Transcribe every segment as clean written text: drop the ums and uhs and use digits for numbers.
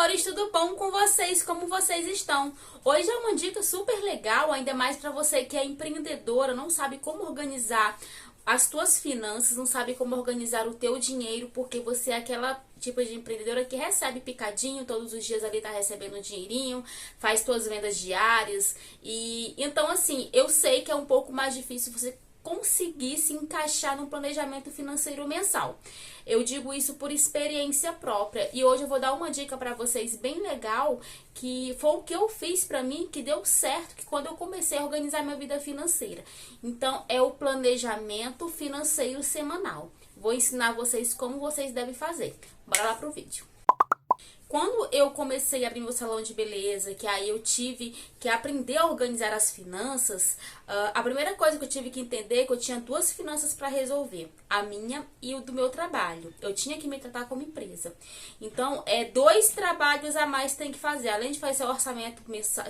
amores, tudo bom com vocês? Como vocês estão? Hoje é uma dica super legal, ainda mais para você que é empreendedora, não sabe como organizar as tuas finanças, não sabe como organizar o teu dinheiro, porque você é aquela tipo de empreendedora que recebe picadinho, todos os dias ali tá recebendo um dinheirinho, faz tuas vendas diárias, e então assim, eu sei que é um pouco mais difícil você conseguir se encaixar num planejamento financeiro mensal. Eu digo isso por experiência própria e hoje eu vou dar uma dica para vocês bem legal, que foi o que eu fiz para mim, que deu certo, que quando eu comecei a organizar minha vida financeira. Então é o planejamento financeiro semanal. Vou ensinar vocês como vocês devem fazer. Bora lá pro vídeo. Quando eu comecei a abrir meu salão de beleza, que aí eu tive que aprender a organizar as finanças, a primeira coisa que eu tive que entender é que eu tinha duas finanças para resolver, a minha e o do meu trabalho. Eu tinha que me tratar como empresa. Então, dois trabalhos a mais tem que fazer. Além de fazer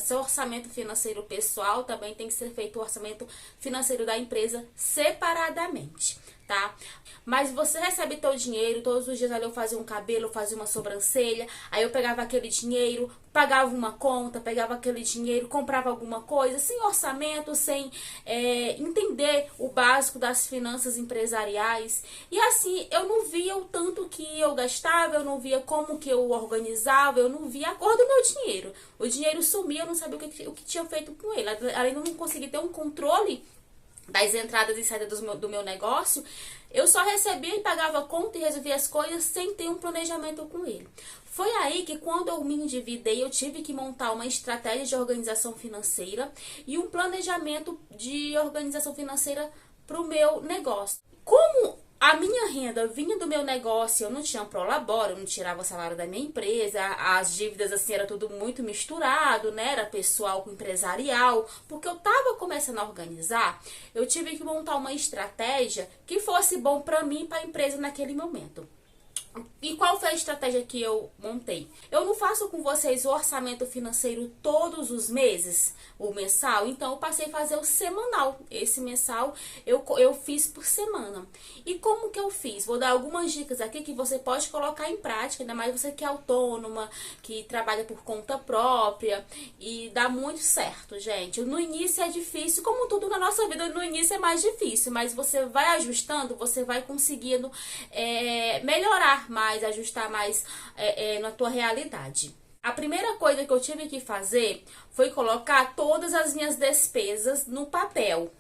seu orçamento financeiro pessoal, também tem que ser feito o orçamento financeiro da empresa separadamente. Tá? Mas você recebe teu dinheiro, todos os dias ali eu fazia um cabelo, eu fazia uma sobrancelha, aí eu pegava aquele dinheiro, pagava uma conta, pegava aquele dinheiro, comprava alguma coisa, sem orçamento, sem entender o básico das finanças empresariais. E assim, eu não via o tanto que eu gastava, eu não via como que eu organizava, eu não via a cor do meu dinheiro. O dinheiro sumia, eu não sabia o que tinha feito com ele, além de eu não conseguir ter um controle das entradas e saídas do meu negócio, eu só recebia e pagava conta e resolvia as coisas sem ter um planejamento com ele. Foi aí que quando eu me endividei, eu tive que montar uma estratégia de organização financeira e um planejamento de organização financeira para o meu negócio. Como a minha renda vinha do meu negócio, eu não tinha um prolabore, eu não tirava o salário da minha empresa, as dívidas assim era tudo muito misturado, né? Era pessoal com empresarial, porque eu tava começando a organizar, eu tive que montar uma estratégia que fosse bom para mim e para a empresa naquele momento. E qual foi a estratégia que eu montei? Eu não faço com vocês o orçamento financeiro todos os meses, o mensal, então eu passei a fazer o semanal. Esse mensal eu fiz por semana. E como que eu fiz? Vou dar algumas dicas aqui que você pode colocar em prática, ainda mais você que é autônoma, que trabalha por conta própria, e dá muito certo, gente. No início é difícil, como tudo na nossa vida, no início é mais difícil, mas você vai ajustando, você vai conseguindo melhorar mais, ajustar mais na tua realidade. A primeira coisa que eu tive que fazer foi colocar todas as minhas despesas no papel.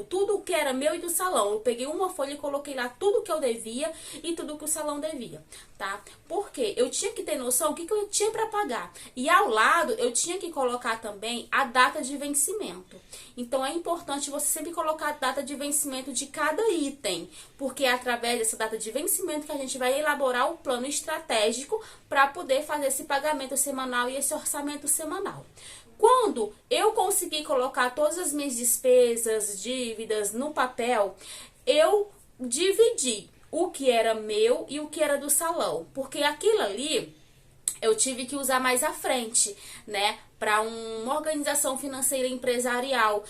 Tudo que era meu e do salão. Eu peguei uma folha e coloquei lá tudo que eu devia e tudo que o salão devia, tá? Porque eu tinha que ter noção do que eu tinha para pagar. E ao lado eu tinha que colocar também a data de vencimento. Então é importante você sempre colocar a data de vencimento de cada item, porque é através dessa data de vencimento que a gente vai elaborar o plano estratégico para poder fazer esse pagamento semanal e esse orçamento semanal. Quando eu consegui colocar todas as minhas despesas, dívidas no papel, eu dividi o que era meu e o que era do salão, porque aquilo ali eu tive que usar mais à frente, né, para uma organização financeira empresarial,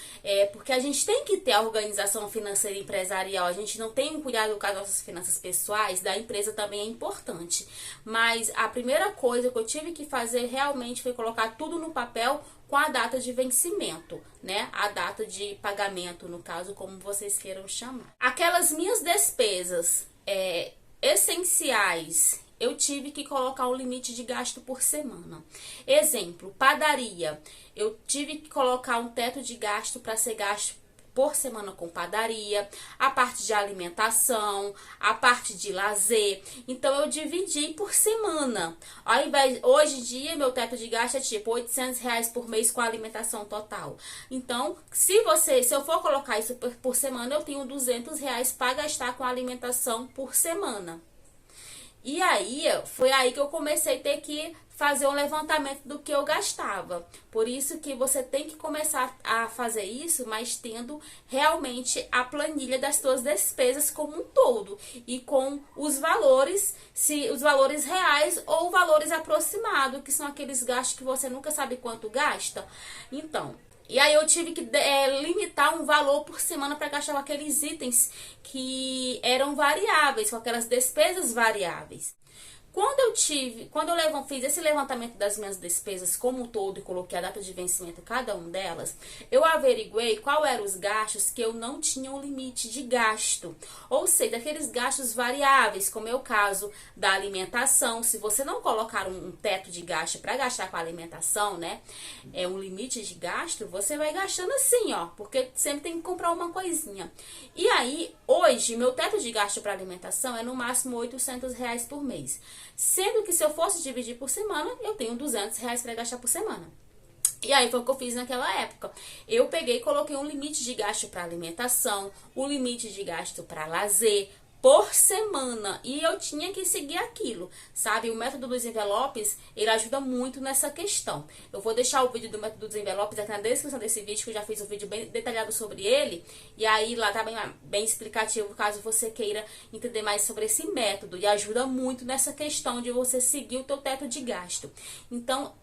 porque a gente tem que ter a organização financeira empresarial, a gente não tem um cuidado com as nossas finanças pessoais, da empresa também é importante, mas a primeira coisa que eu tive que fazer realmente foi colocar tudo no papel com a data de vencimento, né, a data de pagamento, no caso, como vocês queiram chamar. Aquelas minhas despesas essenciais, eu tive que colocar um limite de gasto por semana. Exemplo, padaria. Eu tive que colocar um teto de gasto para ser gasto por semana com padaria, a parte de alimentação, a parte de lazer. Então eu dividi por semana. Ao invés, hoje em dia meu teto de gasto é tipo R$ 800 por mês com a alimentação total. Então, se eu for colocar isso por semana, eu tenho R$ 200 para gastar com a alimentação por semana. E aí, foi aí que eu comecei a ter que fazer um levantamento do que eu gastava. Por isso que você tem que começar a fazer isso, mas tendo realmente a planilha das suas despesas como um todo. E com os valores, se os valores reais ou valores aproximados, que são aqueles gastos que você nunca sabe quanto gasta. Então, e aí eu tive que limitar um valor por semana para gastar com aqueles itens que eram variáveis, com aquelas despesas variáveis. Fiz esse levantamento das minhas despesas como um todo e coloquei a data de vencimento em cada uma delas, eu averiguei qual eram os gastos que eu não tinha um limite de gasto. Ou seja, aqueles gastos variáveis, como é o caso da alimentação. Se você não colocar um teto de gasto para gastar com a alimentação, né, um limite de gasto, você vai gastando assim, ó, porque sempre tem que comprar uma coisinha. E aí, hoje, meu teto de gasto para alimentação é no máximo R$ 800 por mês. Sendo que se eu fosse dividir por semana, eu tenho R$ 200 para gastar por semana. E aí foi o que eu fiz naquela época. Eu peguei e coloquei um limite de gasto para alimentação, um limite de gasto para lazer, por semana, e eu tinha que seguir aquilo, sabe? O método dos envelopes, ele ajuda muito nessa questão. Eu vou deixar o vídeo do método dos envelopes aqui na descrição desse vídeo, que eu já fiz um vídeo bem detalhado sobre ele, e aí lá tá bem explicativo, caso você queira entender mais sobre esse método, e ajuda muito nessa questão de você seguir o teu teto de gasto. Então,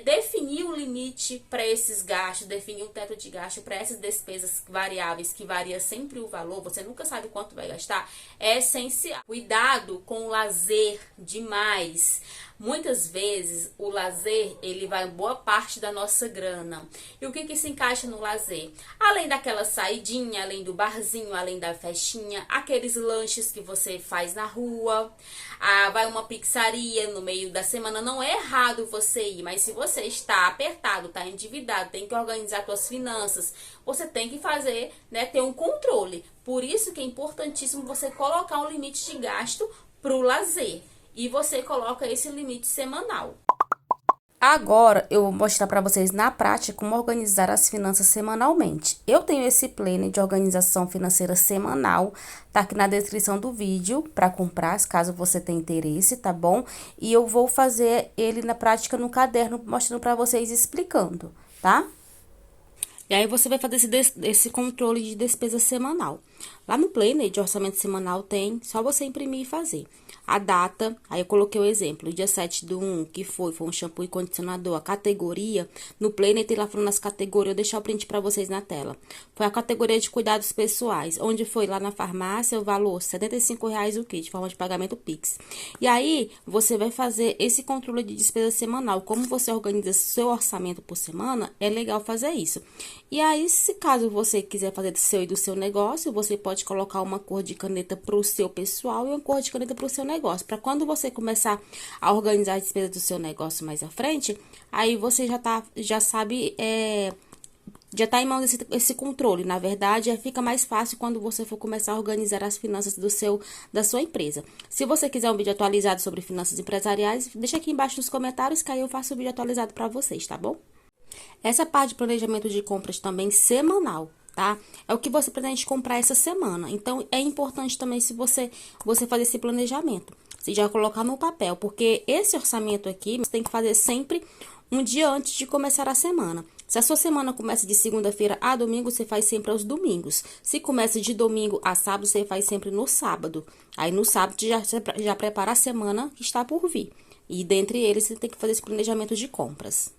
definir o limite para esses gastos, definir um teto de gasto para essas despesas variáveis, que varia sempre o valor, você nunca sabe quanto vai gastar, é essencial. Cuidado com o lazer demais. Muitas vezes o lazer, ele vai boa parte da nossa grana. E o que se encaixa no lazer? Além daquela saidinha, além do barzinho, além da festinha, aqueles lanches que você faz na rua, vai uma pizzaria no meio da semana. Não é errado você ir, mas se você está apertado, está endividado, tem que organizar suas finanças, você tem que fazer, né, ter um controle. Por isso que é importantíssimo você colocar um limite de gasto para o lazer. E você coloca esse limite semanal. Agora eu vou mostrar para vocês na prática como organizar as finanças semanalmente. Eu tenho esse planner de organização financeira semanal, tá aqui na descrição do vídeo para comprar, caso você tenha interesse, tá bom? E eu vou fazer ele na prática no caderno, mostrando para vocês, explicando, tá? E aí você vai fazer esse controle de despesa semanal. Lá no planner de orçamento semanal tem, só você imprimir e fazer. A data, aí eu coloquei o exemplo, dia 7/1, que foi um shampoo e condicionador. A categoria, no planner tem lá falando as categorias, eu deixar o print pra vocês na tela. Foi a categoria de cuidados pessoais, onde foi lá na farmácia o valor, R$ 75,00 o kit, de forma de pagamento Pix. E aí, você vai fazer esse controle de despesa semanal. Como você organiza seu orçamento por semana, é legal fazer isso. E aí, se caso você quiser fazer do seu e do seu negócio, você pode colocar uma cor de caneta pro seu pessoal e uma cor de caneta pro seu negócio. Para quando você começar a organizar as despesas do seu negócio mais à frente, aí você já sabe, já tá em mãos esse controle. Na verdade, fica mais fácil quando você for começar a organizar as finanças da sua empresa. Se você quiser um vídeo atualizado sobre finanças empresariais, deixa aqui embaixo nos comentários que aí eu faço o vídeo atualizado para vocês, tá bom? Essa parte de planejamento de compras também semanal, tá? É o que você pretende comprar essa semana. Então, é importante também se você fazer esse planejamento. Você já colocar no papel, porque esse orçamento aqui, você tem que fazer sempre um dia antes de começar a semana. Se a sua semana começa de segunda-feira a domingo, você faz sempre aos domingos. Se começa de domingo a sábado, você faz sempre no sábado. Aí, no sábado, já prepara a semana que está por vir. E, dentre eles, você tem que fazer esse planejamento de compras.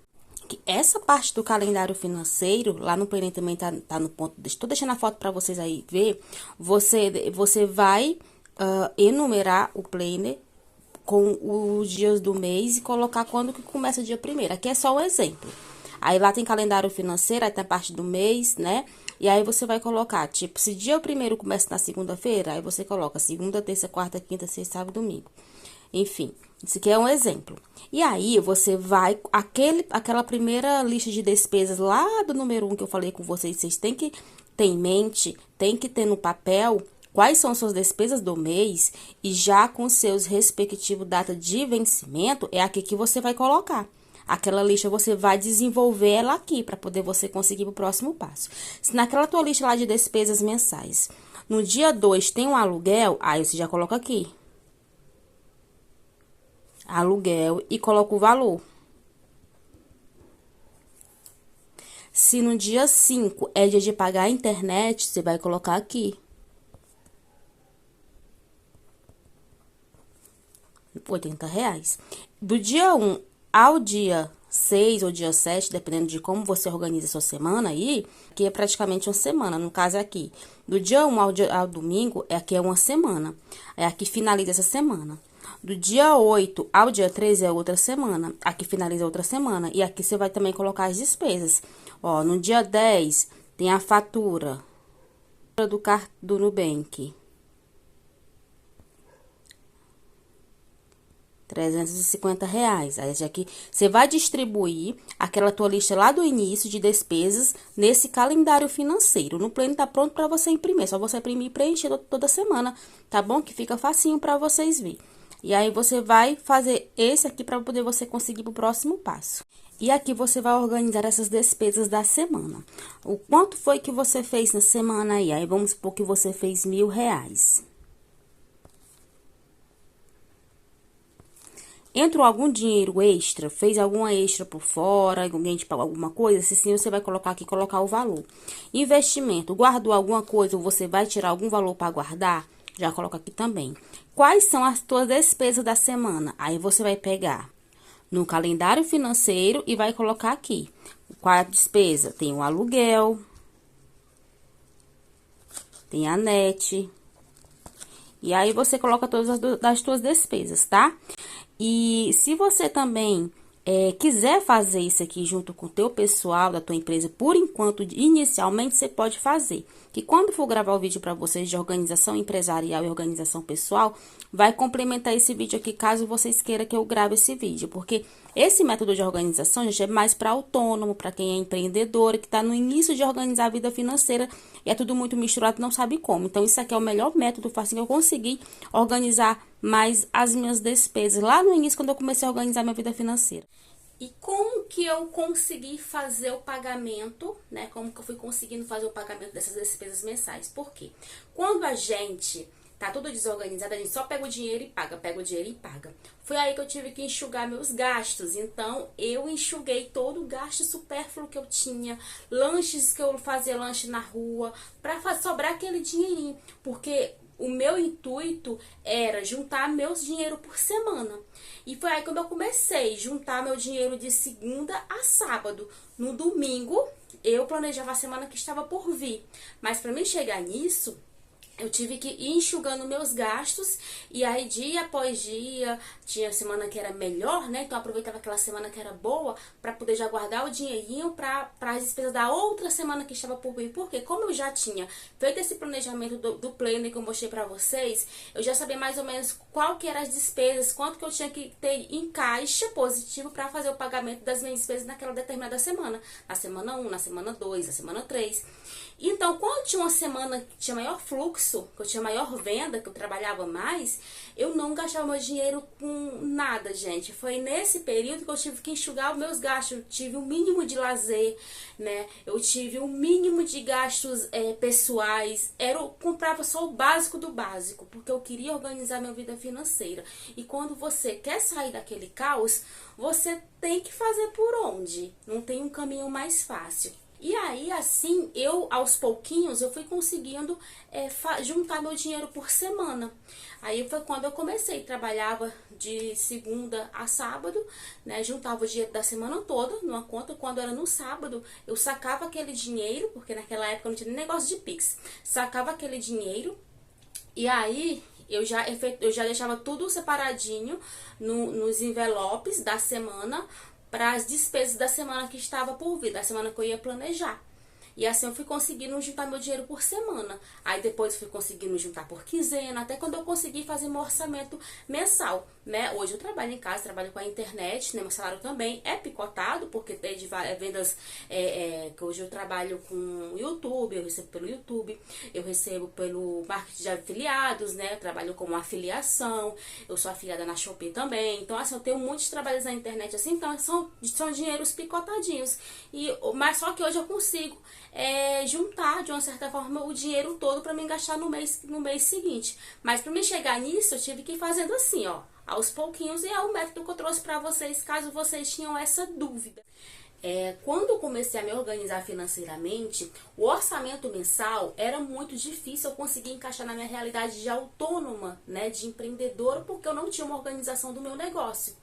Essa parte do calendário financeiro, lá no planner também tá no ponto, estou deixando a foto para vocês aí ver, você vai enumerar o planner com os dias do mês e colocar quando que começa o dia primeiro. Aqui é só um exemplo. Aí lá tem calendário financeiro, aí tem a parte do mês, né? E aí você vai colocar, tipo, se dia primeiro começa na segunda-feira, aí você coloca segunda, terça, quarta, quinta, sexta, sábado, domingo. Enfim, isso aqui é um exemplo. E aí, você vai, aquela primeira lista de despesas lá do número 1 que eu falei com vocês têm que ter em mente, tem que ter no papel quais são suas despesas do mês e já com seus respectivos data de vencimento, é aqui que você vai colocar. Aquela lista você vai desenvolver ela aqui, para poder você conseguir o próximo passo. Se naquela tua lista lá de despesas mensais, no dia 2 tem um aluguel, aí você já coloca aqui. Aluguel e coloca o valor. Se no dia 5 é dia de pagar a internet, você vai colocar aqui. R$ 80. Do dia 1 ao dia 6 ou dia 7, dependendo de como você organiza a sua semana aí, que é praticamente uma semana, no caso aqui. Do dia 1 ao domingo, aqui é uma semana. É aqui finaliza essa semana. Do dia 8 ao dia 13 é outra semana. Aqui finaliza outra semana. E aqui você vai também colocar as despesas. Ó, no dia 10 tem a fatura do Nubank. R$ 350. Aí aqui você vai distribuir aquela tua lista lá do início de despesas nesse calendário financeiro. No Pleno tá pronto para você imprimir. É só você imprimir e preencher toda semana, tá bom? Que fica facinho para vocês verem. E aí você vai fazer esse aqui para poder você conseguir pro próximo passo. E aqui você vai organizar essas despesas da semana. O quanto foi que você fez na semana aí? Aí vamos supor que você fez R$ 1.000. Entrou algum dinheiro extra, fez alguma extra por fora, alguém te pagou alguma coisa, se sim, você vai colocar aqui, colocar o valor. Investimento, guardou alguma coisa ou você vai tirar algum valor para guardar? Já coloca aqui também. Quais são as tuas despesas da semana? Aí você vai pegar no calendário financeiro e vai colocar aqui. Qual é a despesa? Tem o aluguel, tem a net. E aí você coloca todas as tuas despesas, tá? E se você também quiser fazer isso aqui junto com o teu pessoal da tua empresa, por enquanto, inicialmente, você pode fazer. Que quando for gravar o vídeo para vocês de organização empresarial e organização pessoal, vai complementar esse vídeo aqui, caso vocês queiram que eu grave esse vídeo. Porque esse método de organização, gente, é mais para autônomo, para quem é empreendedor, que está no início de organizar a vida financeira, e é tudo muito misturado, não sabe como. Então, isso aqui é o melhor método, assim que eu consegui organizar mais as minhas despesas lá no início, quando eu comecei a organizar minha vida financeira. E como que eu consegui fazer o pagamento, né? Como que eu fui conseguindo fazer o pagamento dessas despesas mensais? Por quê? Quando a gente tá tudo desorganizado, a gente só pega o dinheiro e paga, pega o dinheiro e paga. Foi aí que eu tive que enxugar meus gastos. Então, eu enxuguei todo o gasto supérfluo que eu tinha, lanches que eu fazia lanche na rua, pra sobrar aquele dinheirinho. Porque o meu intuito era juntar meus dinheiro por semana. E foi aí quando eu comecei a juntar meu dinheiro de segunda a sábado. No domingo, eu planejava a semana que estava por vir. Mas para mim chegar nisso, eu tive que ir enxugando meus gastos, e aí dia após dia, tinha semana que era melhor, né? Então eu aproveitava aquela semana que era boa para poder já guardar o dinheirinho para as despesas da outra semana que estava por vir. Porque como eu já tinha feito esse planejamento do planner que eu mostrei para vocês, eu já sabia mais ou menos qual que eram as despesas, quanto que eu tinha que ter em caixa positivo para fazer o pagamento das minhas despesas naquela determinada semana. Na semana 1, na semana 2, na semana 3. Então, quando tinha uma semana que tinha maior fluxo, que eu tinha maior venda, que eu trabalhava mais, eu não gastava meu dinheiro com nada, gente. Foi nesse período que eu tive que enxugar os meus gastos. Eu tive um mínimo de lazer, né? Eu tive um mínimo de gastos pessoais. Eu comprava só o básico do básico, porque eu queria organizar minha vida financeira. E quando você quer sair daquele caos, você tem que fazer por onde? Não tem um caminho mais fácil. E aí, assim, aos pouquinhos, eu fui conseguindo juntar meu dinheiro por semana. Aí foi quando eu comecei, trabalhava de segunda a sábado, né? Juntava o dinheiro da semana toda numa conta. Quando era no sábado, eu sacava aquele dinheiro, porque naquela época não tinha nem negócio de Pix. Sacava aquele dinheiro e aí eu já deixava tudo separadinho nos envelopes da semana, para as despesas da semana que estava por vir, da semana que eu ia planejar. E assim eu fui conseguindo juntar meu dinheiro por semana. Aí depois fui conseguindo juntar por quinzena, até quando eu consegui fazer meu orçamento mensal, né? Hoje eu trabalho em casa, trabalho com a internet, né? Meu salário também é picotado, porque tem de vendas, que hoje eu trabalho com o YouTube, eu recebo pelo YouTube, eu recebo pelo marketing de afiliados, né? Eu trabalho com afiliação, eu sou afiliada na Shopee também. Então, assim, eu tenho muitos trabalhos na internet, assim, então são dinheiros picotadinhos. Mas só que hoje eu consigo juntar de uma certa forma o dinheiro todo para me gastar no mês seguinte. Mas para me chegar nisso, eu tive que ir fazendo assim, ó, aos pouquinhos, e é o método que eu trouxe para vocês, caso vocês tinham essa dúvida. Quando eu comecei a me organizar financeiramente, o orçamento mensal era muito difícil eu conseguir encaixar na minha realidade de autônoma, né, de empreendedora, porque eu não tinha uma organização do meu negócio.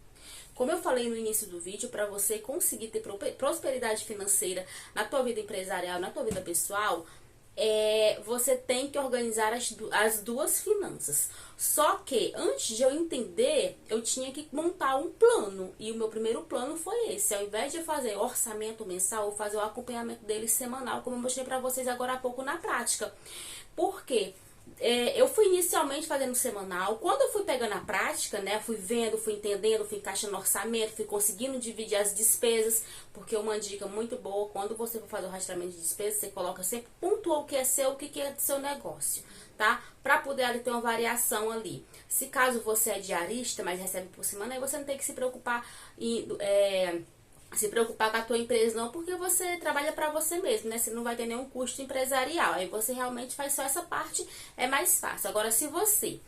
Como eu falei no início do vídeo, para você conseguir ter prosperidade financeira na tua vida empresarial, na tua vida pessoal, você tem que organizar as duas finanças. Só que antes de eu entender, eu tinha que montar um plano. E o meu primeiro plano foi esse. Ao invés de fazer orçamento mensal, eu fazer o acompanhamento dele semanal, como eu mostrei pra vocês agora há pouco na prática. Por quê? Eu fui inicialmente fazendo semanal. Quando eu fui pegando a prática, né, fui vendo, fui entendendo, fui encaixando orçamento, fui conseguindo dividir as despesas, porque uma dica muito boa, quando você for fazer o rastreamento de despesas, você coloca sempre, pontua o que é seu, o que é do seu negócio, tá? Pra poder ali ter uma variação ali. Se caso você é diarista, mas recebe por semana, aí você não tem que se preocupar com a tua empresa não, porque você trabalha para você mesmo, né? Você não vai ter nenhum custo empresarial. Aí você realmente faz só essa parte, é mais fácil. Agora, se você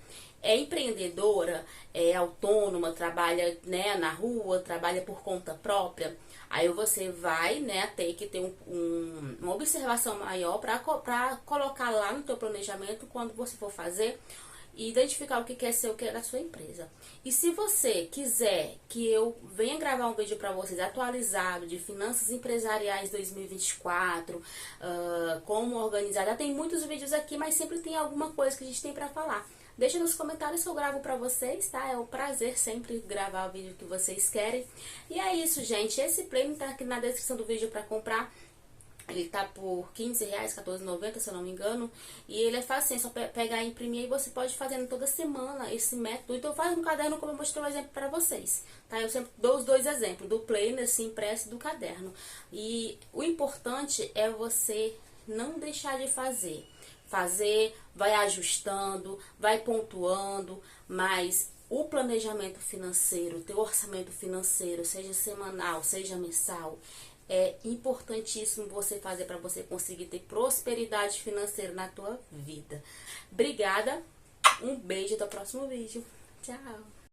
é empreendedora, é autônoma, trabalha, né, na rua, trabalha por conta própria, aí você vai, né, ter que ter uma observação maior para colocar lá no teu planejamento quando você for fazer e identificar o que é ser o que é da sua empresa. E se você quiser que eu venha gravar um vídeo para vocês atualizado de finanças empresariais 2024, como organizar, já tem muitos vídeos aqui, mas sempre tem alguma coisa que a gente tem para falar. Deixa nos comentários que eu gravo pra vocês, tá? É um prazer sempre gravar o vídeo que vocês querem. E é isso, gente. Esse plano tá aqui na descrição do vídeo pra comprar. Ele tá por R$15, R$14,90, se eu não me engano. E ele é fácil, é só pegar e imprimir. E você pode fazer toda semana esse método. Então faz um caderno como eu mostrei um exemplo pra vocês, tá? Eu sempre dou os dois exemplos, do planner, assim, impresso, e do caderno. E o importante é você não deixar de fazer. Vai ajustando, vai pontuando, mas o planejamento financeiro, teu orçamento financeiro, seja semanal, seja mensal, é importantíssimo você fazer para você conseguir ter prosperidade financeira na tua vida. Obrigada, um beijo, até o próximo vídeo. Tchau!